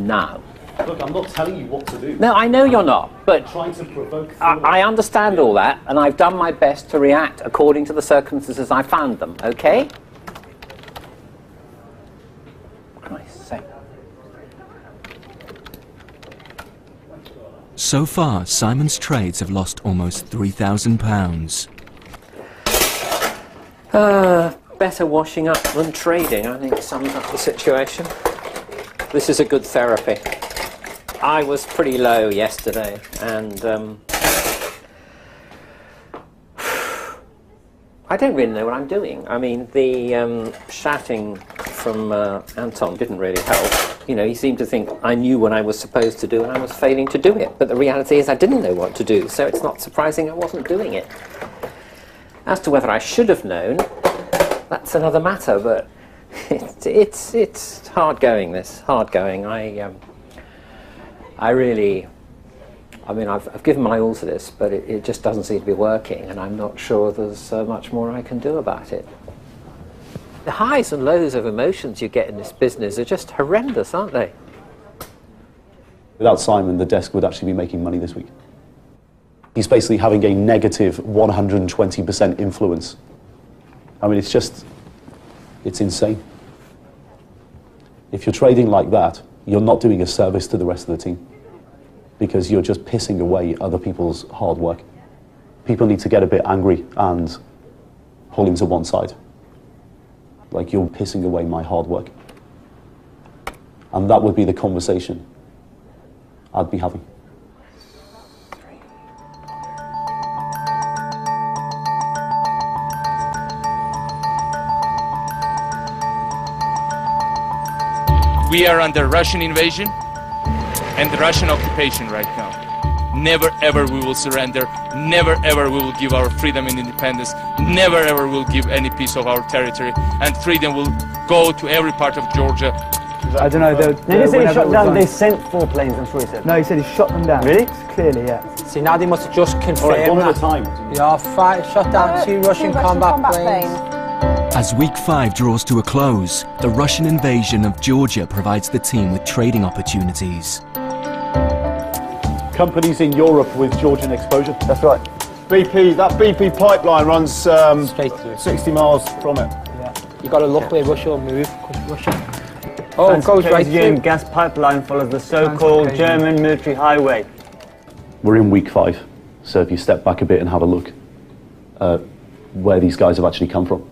Now. Look, I'm not telling you what to do. No, I know you're not, but I'm trying to provoke I understand all that, and I've done my best to react according to the circumstances I found them, okay? Christ's sake. So far, Simon's trades have lost almost £3,000. Better washing up than trading, I think sums up the situation. This is a good therapy. I was pretty low yesterday, and I don't really know what I'm doing. I mean, the shouting from Anton didn't really help. You know, he seemed to think I knew what I was supposed to do and I was failing to do it. But the reality is I didn't know what to do, so it's not surprising I wasn't doing it. As to whether I should have known, that's another matter, but it's hard going. This hard going. I really. I mean, I've given my all to this, but it just doesn't seem to be working, and I'm not sure there's much more I can do about it. The highs and lows of emotions you get in this business are just horrendous, aren't they? Without Simon, the desk would actually be making money this week. He's basically having a negative 120% influence. I mean, it's insane. If you're trading like that, you're not doing a service to the rest of the team, because you're just pissing away other people's hard work. People need to get a bit angry and pull into one side. Like, you're pissing away my hard work. And that would be the conversation I'd be having. We are under Russian invasion and Russian occupation right now. Never ever we will surrender. Never ever we will give our freedom and independence. Never ever we'll give any piece of our territory. And freedom will go to every part of Georgia. I don't know. They didn't say he shot down, they sent 4 planes, I'm sure he said. No, he said he shot them down. Really? Clearly, yeah. See, now they must have just confirmed All right, one at a that. time. Yeah, shot down 2 Russian combat planes. As week 5 draws to a close, the Russian invasion of Georgia provides the team with trading opportunities. Companies in Europe with Georgian exposure. That's right. BP, that BP pipeline runs straight through. 60 miles from it. Yeah. You got to look where Russia will move. Russia. Oh, it goes right through. Gas pipeline follows the so-called German military highway. We're in week 5, so if you step back a bit and have a look at where these guys have actually come from,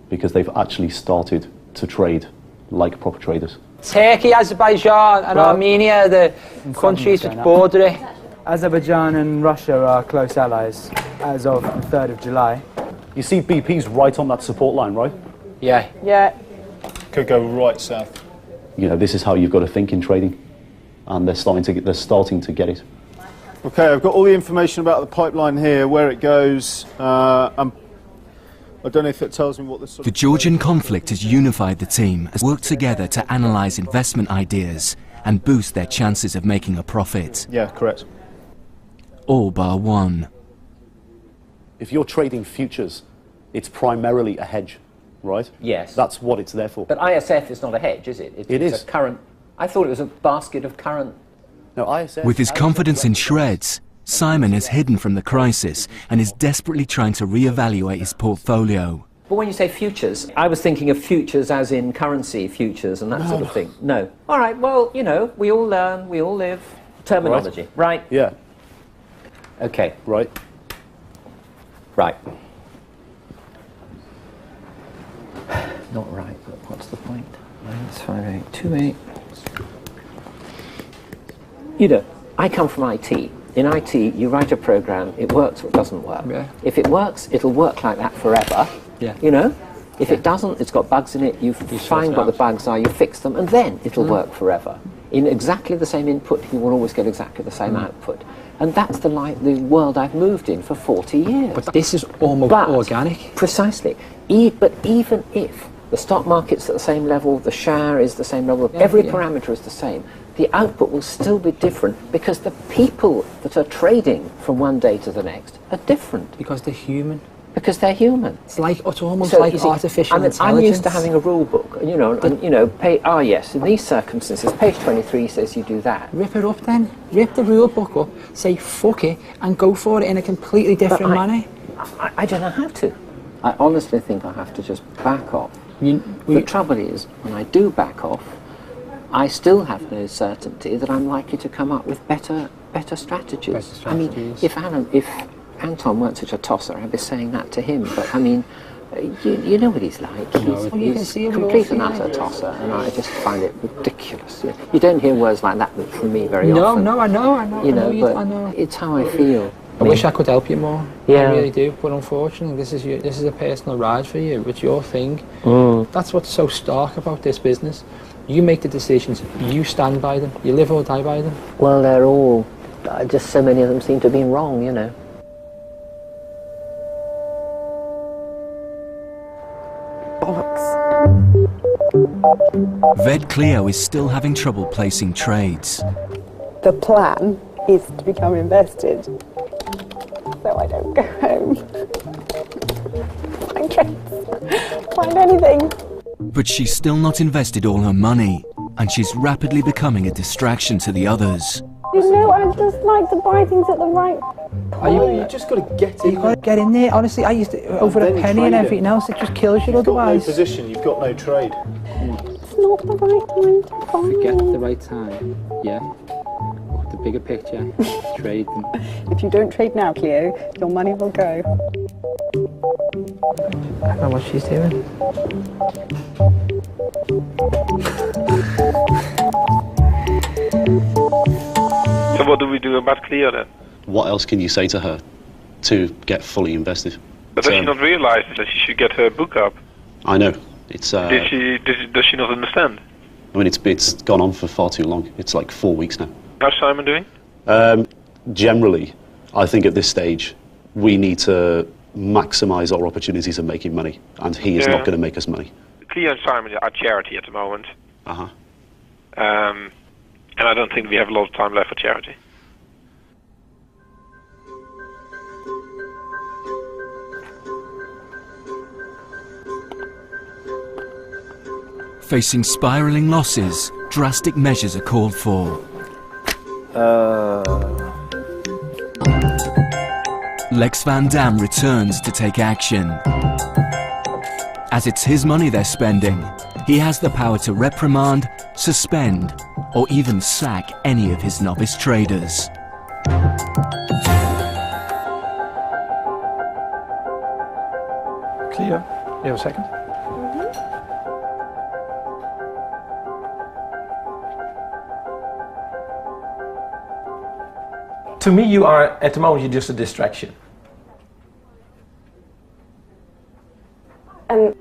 because they've actually started to trade like proper traders. Turkey, Azerbaijan and Armenia are the countries which border it. Azerbaijan and Russia are close allies as of the 3rd of July. You see BP's right on that support line, right? Yeah. Yeah. Could go right south. You know, this is how you've got to think in trading, and they're starting to get it. Okay, I've got all the information about the pipeline here, where it goes. I don't know if it tells me what this sort The Georgian conflict has unified the team as worked together to analyse investment ideas and boost their chances of making a profit. Yeah, correct. All bar one. If you're trading futures, it's primarily a hedge, right? Yes. That's what it's there for. But ISF is not a hedge, is it? It it's is. A current. I thought it was a basket of current. No, ISF. With his confidence in shreds, Simon is hidden from the crisis and is desperately trying to re-evaluate his portfolio. But when you say futures, I was thinking of futures as in currency futures and that sort of thing. No. All right, well, you know, we all learn, we all live. Terminology, right? Yeah. Okay. Right. Right. Not right, but what's the point? -5828. You know, I come from IT. In IT, you write a program, it works or it doesn't work. Yeah. If it works, it'll work like that forever. Yeah. You know? If it doesn't, it's got bugs in it, you find what the bugs are, you fix them, and then it'll work forever. In exactly the same input, you will always get exactly the same output. And that's the world I've moved in for 40 years. But this is almost organic. Precisely. But even if the stock market's at the same level, the share is the same level, every parameter is the same, the output will still be different because the people that are trading from one day to the next are different. Because they're human. Because they're human. It's almost like artificial intelligence. I'm used to having a rule book, you know, yes, in these circumstances, page 23 says you do that. Rip it up then. Rip the rule book up, say fuck it, and go for it in a completely different manner. I don't know how to. I honestly think I have to just back off. The trouble is, when I do back off, I still have no certainty that I'm likely to come up with better strategies. I mean, if Anton weren't such a tosser, I'd be saying that to him. But I mean, you know what he's like. He's complete and utter tosser, and I just find it ridiculous. You don't hear words like that from me very often. No, I know. I know. It's how I feel. I wish I could help you more. Yeah. I really do. But unfortunately, this is a personal ride for you. It's your thing. That's what's so stark about this business. You make the decisions. You stand by them. You live or die by them. Well, they're all. Just so many of them seem to have been wrong, you know. Bollocks. Ved Cleo is still having trouble placing trades. The plan is to become invested, so I don't go home. I can't find anything. But she's still not invested all her money, and she's rapidly becoming a distraction to the others. You know, I just like to buy things at the right point. You just got to get in. You've got to get in there. Honestly, I used to, over a penny and everything else, it just kills you otherwise. You've got no position, you've got no trade. It's not the right time to buy. Forget the right time, yeah? Look at the bigger picture, trade them. If you don't trade now, Cleo, your money will go. I don't know what she's doing. So what do we do about Cleo then? What else can you say to her to get fully invested? But does she not realise that she should get her book up? I know. It's. Does she not understand? I mean, it's gone on for far too long. It's like 4 weeks now. How's Simon doing? Generally, I think at this stage, we need to maximise our opportunities of making money, and he is not going to make us money. Cleo and Simon are charity at the moment. Uh-huh. And I don't think we have a lot of time left for charity. Facing spiralling losses, drastic measures are called for. Lex Van Dam returns to take action. As it's his money they're spending, he has the power to reprimand, suspend, or even sack any of his novice traders. Cleo, you have a second? To me, you are, at the moment, you're just a distraction. And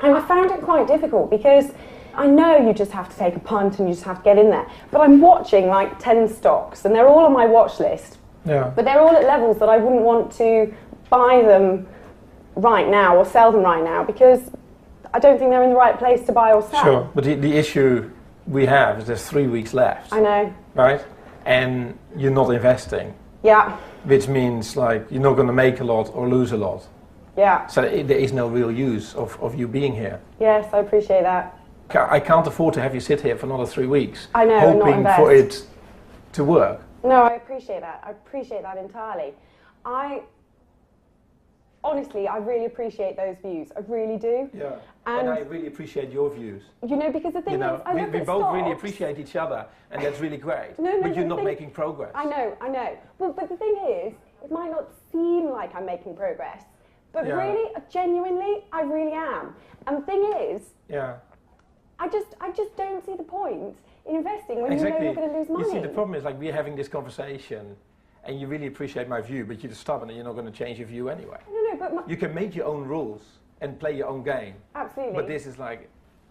I found it quite difficult because I know you just have to take a punt and you just have to get in there. But I'm watching like 10 stocks and they're all on my watch list. Yeah. But they're all at levels that I wouldn't want to buy them right now or sell them right now because I don't think they're in the right place to buy or sell. Sure, but the issue we have is there's 3 weeks left. I know. Right? And you're not investing. Yeah. Which means like you're not going to make a lot or lose a lot. Yeah. So there is no real use of you being here. Yes, I appreciate that. I can't afford to have you sit here for another 3 weeks. I know, and not hoping invest. for it to work. No, I appreciate that. I appreciate that entirely. Honestly, I really appreciate those views. I really do. Yeah. And I really appreciate your views. You know, because the thing is, I look we at both stocks. really appreciate each other, and that's really great. No, but you're not making progress. I know. Well, but the thing is, it might not seem like I'm making progress, but really, genuinely, I really am. And the thing is, I just don't see the point in investing when you know you're going to lose money. You see, the problem is like we're having this conversation, and you really appreciate my view, but you're stubborn and you're not going to change your view anyway. No, but you can make your own rules and play your own game. Absolutely. But this is like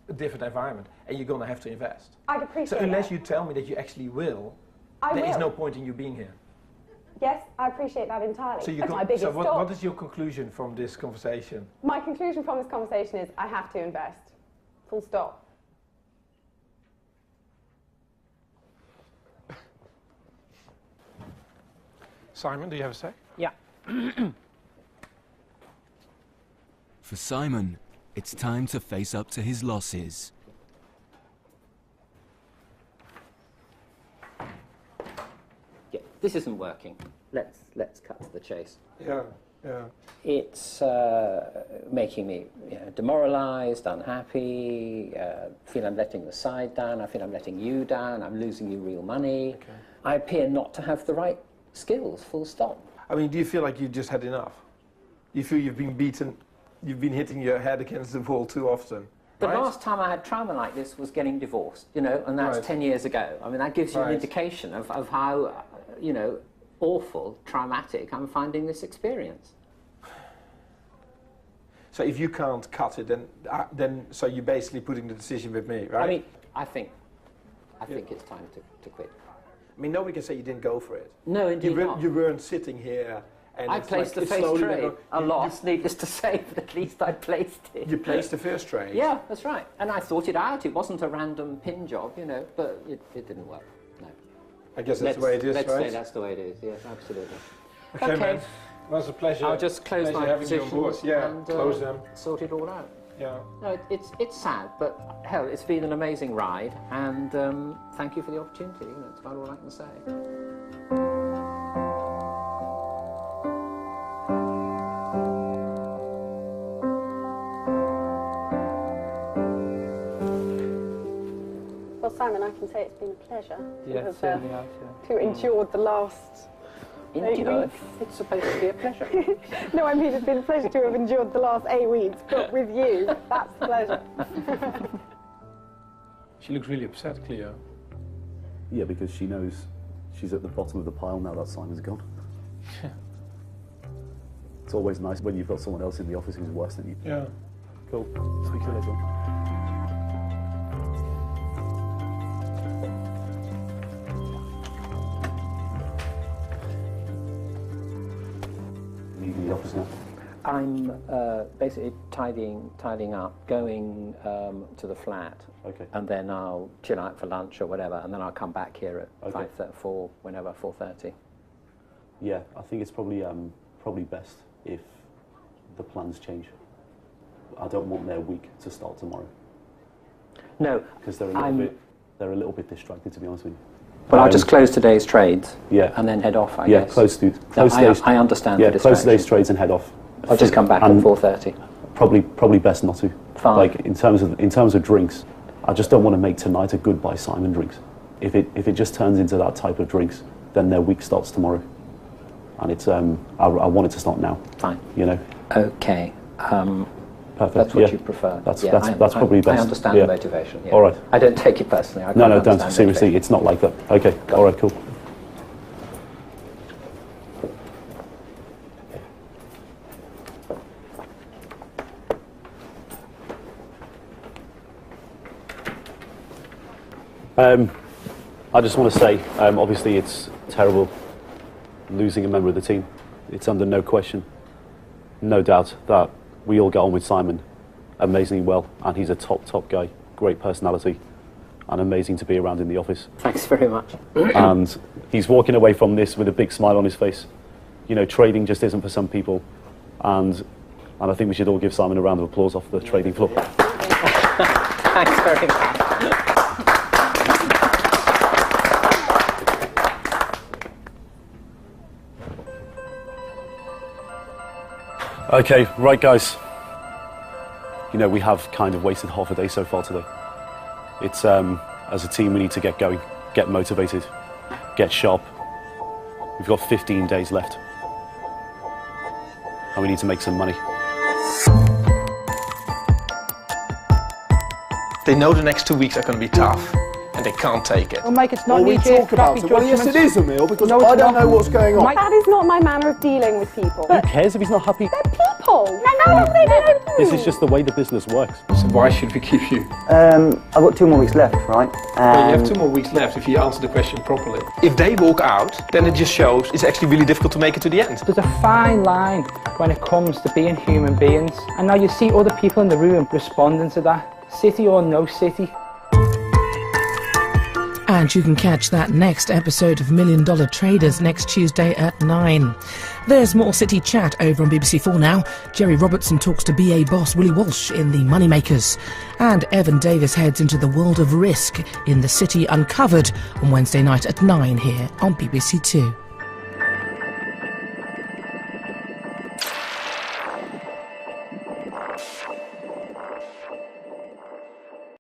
a different environment, and you're going to have to invest. I'd appreciate So unless that. you tell me that you actually will, I there is will. no point in you being here. Yes, I appreciate that entirely. So, That's my biggest so stop. what is your conclusion from this conversation? My conclusion from this conversation is I have to invest. Full stop. Simon, do you have a say? Yeah. For Simon, it's time to face up to his losses. Yeah, this isn't working. Let's cut to the chase. Yeah. It's making me demoralised, unhappy, feel I'm letting the side down, I feel I'm letting you down, I'm losing you real money. Okay. I appear not to have the right skills, full stop. I mean, do you feel like you just had enough? You feel you've been beaten, you've been hitting your head against the wall too often? The last time I had trauma like this was getting divorced, and that's 10 years ago. I mean, that gives you an indication of how, awful, traumatic I'm finding this experience. So if you can't cut it, then so you're basically putting the decision with me, right? I mean, I think it's time to quit. I mean, nobody can say you didn't go for it. No, indeed not. You weren't sitting here And I it's placed the it's first slowly trade. going- A loss, needless to say, but at least I placed it. You placed the first trade? Yeah, that's right. And I thought it out. It wasn't a random pin job, but it didn't work. No. I guess that's the way it is, let's right? say that's the way it is. Yes, absolutely. Okay, man. It was a pleasure. I'll just close Pleasure my having you on board. positions Yeah, and close them. sort it all out. Yeah. No, it's sad, but hell, it's been an amazing ride, and thank you for the opportunity. That's about all I can say. Well, Simon, I can say it's been a pleasure Yeah, to have, certainly has, to endure the last 8 weeks. It's supposed to be a pleasure. No, I mean it's been a pleasure to have endured the last 8 weeks, but with you, that's the pleasure. She looks really upset, Cleo. Yeah, because she knows she's at the bottom of the pile now that Simon's gone. It's always nice when you've got someone else in the office who's worse than you. Yeah. Cool. Speak to you later on. Leaving the office now? I'm basically tidying up, going to the flat, and then I'll chill out for lunch or whatever, and then I'll come back here at 4, whenever, 4:30. Yeah, I think it's probably best if the plans change. I don't want their week to start tomorrow. No, because they're a little bit distracted, to be honest with you. Well, I'll just close today's trades, yeah, and then head off. I yeah, guess. close today's. I understand. Yeah, the close distraction. today's trades and head off. I'll just come back at 4:30. Probably best not to. Fine. Like in terms of drinks, I just don't want to make tonight a goodbye Simon drinks. If it just turns into that type of drinks, then their week starts tomorrow, and it's I want it to start now. Fine. Okay. Perfect. That's what you prefer. That's Yeah, probably best. I understand the motivation. Yeah. All right. I don't take it personally. I No, can't don't. understand Seriously, motivation. it's not like that. Okay. All right. Cool. I just want to say, obviously it's terrible losing a member of the team. It's under no question, no doubt that we all get on with Simon amazingly well, and he's a top guy, great personality, and amazing to be around in the office. Thanks very much. And he's walking away from this with a big smile on his face. Trading just isn't for some people, and I think we should all give Simon a round of applause off the trading floor. Thanks very much. Okay, right guys. We have kind of wasted half a day so far today. It's, as a team, we need to get going, get motivated, get sharp. We've got 15 days left. And we need to make some money. They know the next 2 weeks are going to be tough, and they can't take it. Well, Mike, it's not we knee-jerk, talk about crappy it. Well, yes, judgments. it is, Emil, because No, it's I don't not. know what's going on. Mike, That is not my manner of dealing with people. Who cares if he's not happy? They're people. They know what they're going to do. This is just the way the business works. So why should we keep you? I've got 2 more weeks left, right? Well, you have 2 more weeks left if you answer the question properly. If they walk out, then it just shows it's actually really difficult to make it to the end. There's a fine line when it comes to being human beings. And now you see other people in the room responding to that. City or no city. And you can catch that next episode of $1 Million Traders next Tuesday at 9. There's more City chat over on BBC4 now. Jerry Robertson talks to BA boss Willie Walsh in The Moneymakers. And Evan Davis heads into the world of risk in The City Uncovered on Wednesday night at 9 here on BBC2.